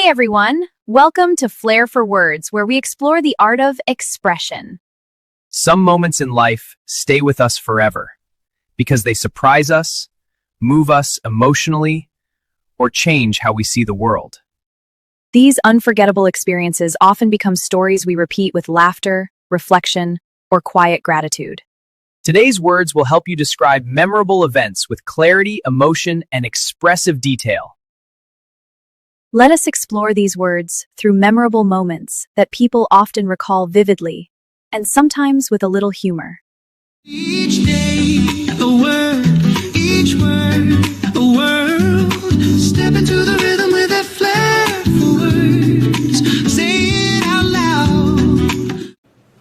Hey everyone, welcome to Flair for Words, where we explore the art of expression. Some moments in life stay with us forever because they surprise us, move us emotionally, or change how we see the world. These unforgettable experiences often become stories we repeat with laughter, reflection, or quiet gratitude. Today's words will help you describe memorable events with clarity, emotion, and expressive detail. Let us explore these words through memorable moments that people often recall vividly, and sometimes with a little humor. Each day, a word, each word, a world. Step into the rhythm with that flair for words. Say it out loud.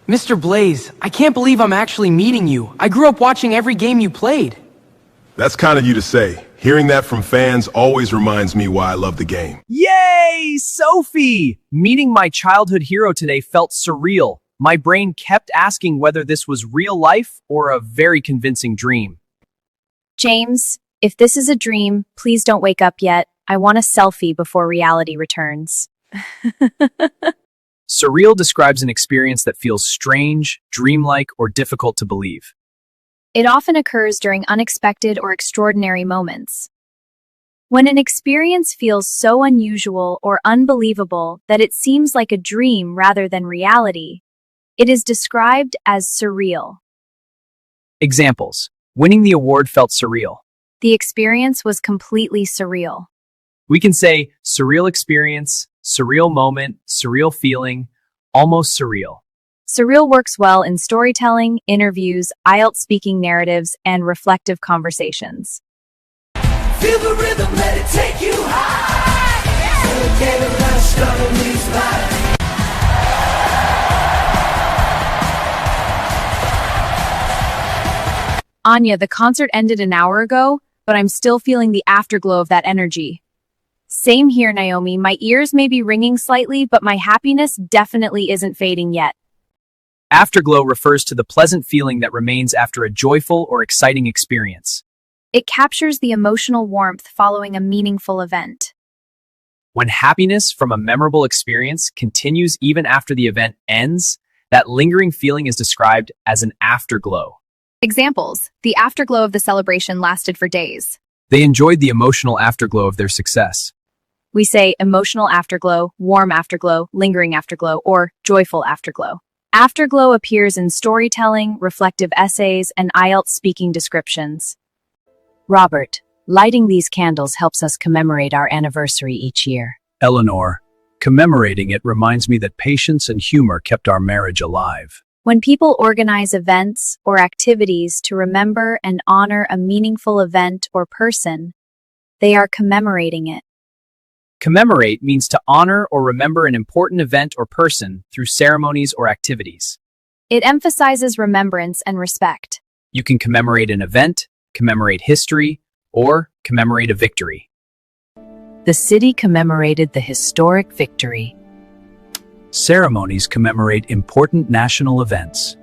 Mr. Blaze, I can't believe I'm actually meeting you. I grew up watching every game you played. That's kind of you to say. Hearing that from fans always reminds me why I love the game. Yay, Sophie! Meeting my childhood hero today felt surreal. My brain kept asking whether this was real life or a very convincing dream. James, if this is a dream, please don't wake up yet. I want a selfie before reality returns. Surreal describes an experience that feels strange, dreamlike, or difficult to believe. It often occurs during unexpected or extraordinary moments. When an experience feels so unusual or unbelievable that it seems like a dream rather than reality, it is described as surreal. Examples. Winning the award felt surreal. The experience was completely surreal. We can say surreal experience, surreal moment, surreal feeling, almost surreal. Surreal works well in storytelling, interviews, IELTS speaking narratives, and reflective conversations. Feel the rhythm, let it take you high. So get a rush, gonna lose life. Anya, the concert ended an hour ago, but I'm still feeling the afterglow of that energy. Same here, Naomi. My ears may be ringing slightly, but my happiness definitely isn't fading yet. Afterglow refers to the pleasant feeling that remains after a joyful or exciting experience. It captures the emotional warmth following a meaningful event. When happiness from a memorable experience continues even after the event ends, that lingering feeling is described as an afterglow. Examples: the afterglow of the celebration lasted for days. They enjoyed the emotional afterglow of their success. We say emotional afterglow, warm afterglow, lingering afterglow, or joyful afterglow. Afterglow appears in storytelling, reflective essays, and IELTS speaking descriptions. Robert, lighting these candles helps us commemorate our anniversary each year. Eleanor, commemorating it reminds me that patience and humor kept our marriage alive. When people organize events or activities to remember and honor a meaningful event or person, they are commemorating it. Commemorate means to honor or remember an important event or person through ceremonies or activities. It emphasizes remembrance and respect. You can commemorate an event, commemorate history, or commemorate a victory. The city commemorated the historic victory. Ceremonies commemorate important national events.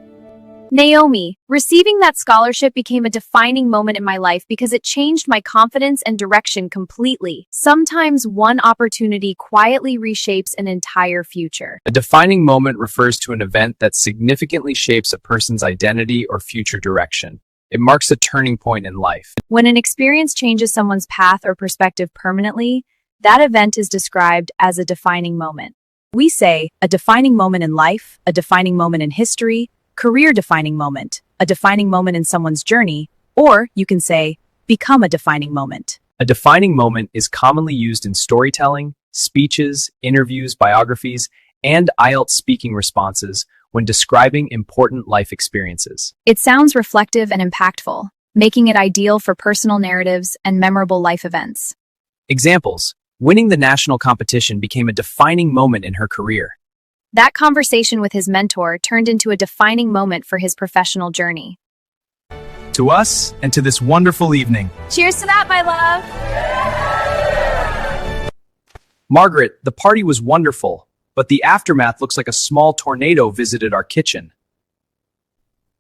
Naomi, receiving that scholarship became a defining moment in my life because it changed my confidence and direction completely. Sometimes one opportunity quietly reshapes an entire future. A defining moment refers to an event that significantly shapes a person's identity or future direction. It marks a turning point in life. When an experience changes someone's path or perspective permanently, that event is described as a defining moment. We say a defining moment in life, a defining moment in history, career-defining moment, a defining moment in someone's journey, or you can say, become a defining moment. A defining moment is commonly used in storytelling, speeches, interviews, biographies, and IELTS speaking responses when describing important life experiences. It sounds reflective and impactful, making it ideal for personal narratives and memorable life events. Examples: winning the national competition became a defining moment in her career. That conversation with his mentor turned into a defining moment for his professional journey. To us, and to this wonderful evening. Cheers to that, my love! Margaret, the party was wonderful, but the aftermath looks like a small tornado visited our kitchen.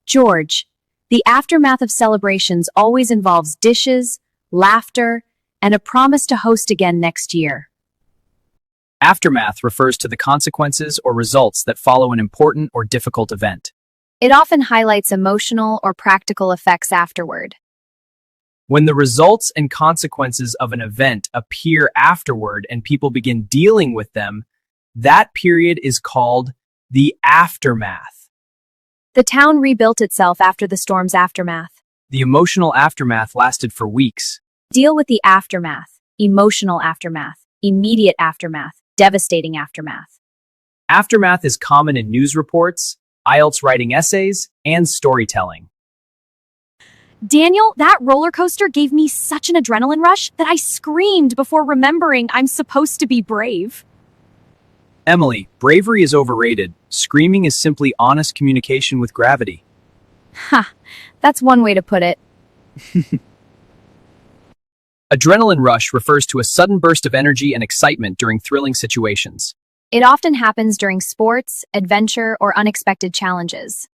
George, the aftermath of celebrations always involves dishes, laughter, and a promise to host again next year. Aftermath refers to the consequences or results that follow an important or difficult event. It often highlights emotional or practical effects afterward. When the results and consequences of an event appear afterward and people begin dealing with them, that period is called the aftermath. The town rebuilt itself after the storm's aftermath. The emotional aftermath lasted for weeks. Deal with the aftermath, emotional aftermath, immediate aftermath, devastating aftermath. Aftermath is common in news reports, IELTS writing essays, and storytelling. Daniel, that roller coaster gave me such an adrenaline rush that I screamed before remembering I'm supposed to be brave. Emily, bravery is overrated. Screaming is simply honest communication with gravity. Ha, that's one way to put it. Adrenaline rush refers to a sudden burst of energy and excitement during thrilling situations. It often happens during sports, adventure, or unexpected challenges.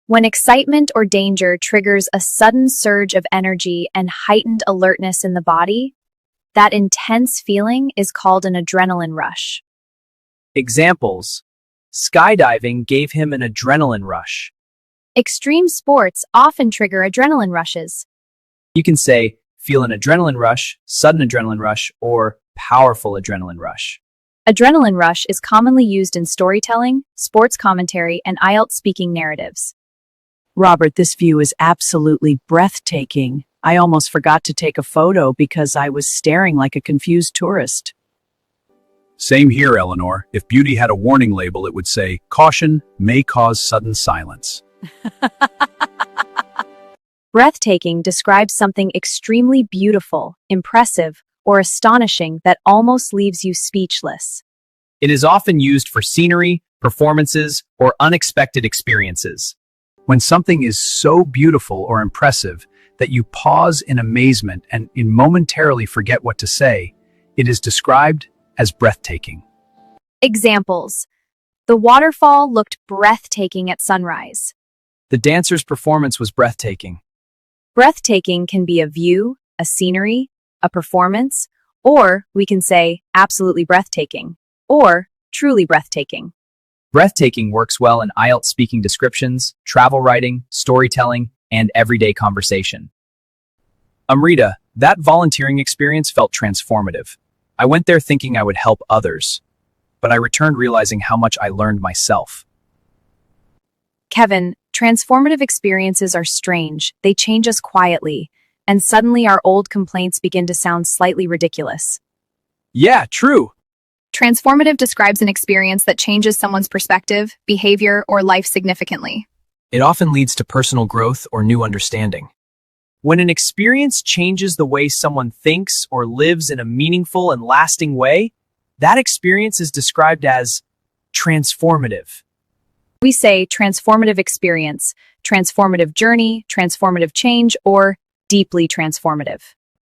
When excitement or danger triggers a sudden surge of energy and heightened alertness in the body, that intense feeling is called an adrenaline rush. Examples: skydiving gave him an adrenaline rush. Extreme sports often trigger adrenaline rushes. You can say, feel an adrenaline rush, sudden adrenaline rush, or powerful adrenaline rush. Adrenaline rush is commonly used in storytelling, sports commentary, and IELTS speaking narratives. Robert, this view is absolutely breathtaking. I almost forgot to take a photo because I was staring like a confused tourist. Same here, Eleanor. If beauty had a warning label, it would say, "Caution may cause sudden silence." Breathtaking describes something extremely beautiful, impressive, or astonishing that almost leaves you speechless. It is often used for scenery, performances, or unexpected experiences. When something is so beautiful or impressive that you pause in amazement and momentarily forget what to say, it is described as breathtaking. Examples: the waterfall looked breathtaking at sunrise. The dancer's performance was breathtaking. Breathtaking can be a view, a scenery, a performance, or we can say absolutely breathtaking, or truly breathtaking. Breathtaking works well in IELTS speaking descriptions, travel writing, storytelling, and everyday conversation. Amrita, that volunteering experience felt transformative. I went there thinking I would help others, but I returned realizing how much I learned myself. Kevin, transformative experiences are strange. They change us quietly, and suddenly our old complaints begin to sound slightly ridiculous. Yeah, true. Transformative describes an experience that changes someone's perspective, behavior, or life significantly. It often leads to personal growth or new understanding. When an experience changes the way someone thinks or lives in a meaningful and lasting way, that experience is described as transformative. We say transformative experience, transformative journey, transformative change, or deeply transformative.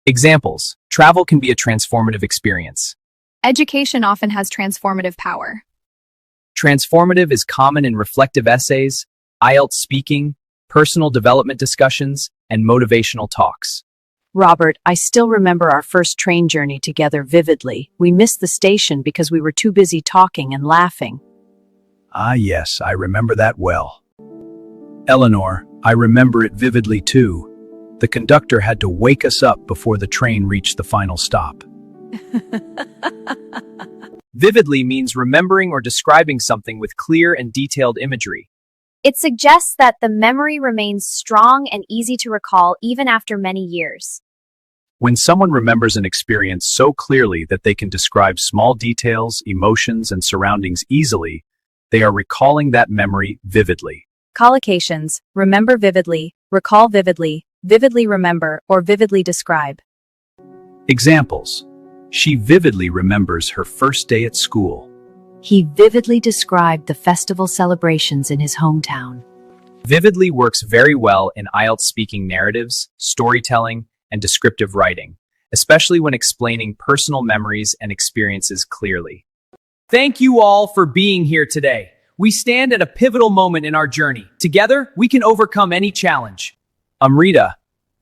Examples: travel can be a transformative experience. Education often has transformative power. Transformative is common in reflective essays, IELTS speaking, personal development discussions, and motivational talks. Robert, I still remember our first train journey together vividly. We missed the station because we were too busy talking and laughing. Ah, yes, I remember that well. Eleanor, I remember it vividly too. The conductor had to wake us up before the train reached the final stop. Vividly means remembering or describing something with clear and detailed imagery. It suggests that the memory remains strong and easy to recall even after many years. When someone remembers an experience so clearly that they can describe small details, emotions, and surroundings easily, they are recalling that memory vividly. Collocations: remember vividly, recall vividly, vividly remember, or vividly describe. Examples: she vividly remembers her first day at school. He vividly described the festival celebrations in his hometown. Vividly works very well in IELTS speaking narratives, storytelling, and descriptive writing, especially when explaining personal memories and experiences clearly. Thank you all for being here today. We stand at a pivotal moment in our journey. Together, we can overcome any challenge. Amrita,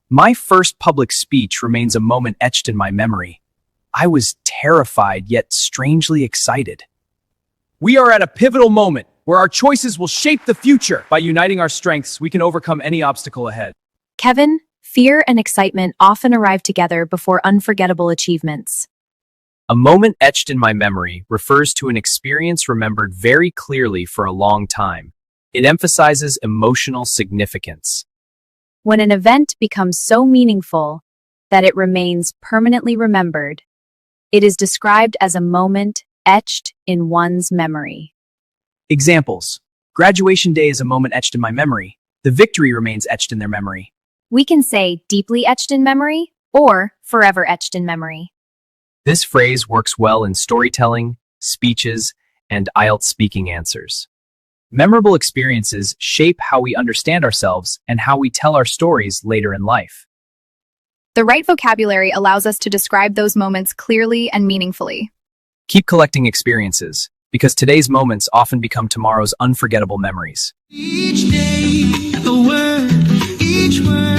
my first public speech remains a moment etched in my memory. I was terrified yet strangely excited. We are at a pivotal moment where our choices will shape the future. By uniting our strengths, we can overcome any obstacle ahead. Kevin, fear and excitement often arrive together before unforgettable achievements. A moment etched in my memory refers to an experience remembered very clearly for a long time. It emphasizes emotional significance. When an event becomes so meaningful that it remains permanently remembered, it is described as a moment etched in one's memory. Examples. Graduation day is a moment etched in my memory. The victory remains etched in their memory. We can say deeply etched in memory or forever etched in memory. This phrase works well in storytelling, speeches, and IELTS speaking answers. Memorable experiences shape how we understand ourselves and how we tell our stories later in life. The right vocabulary allows us to describe those moments clearly and meaningfully. Keep collecting experiences, because today's moments often become tomorrow's unforgettable memories. Each day, a word, each word.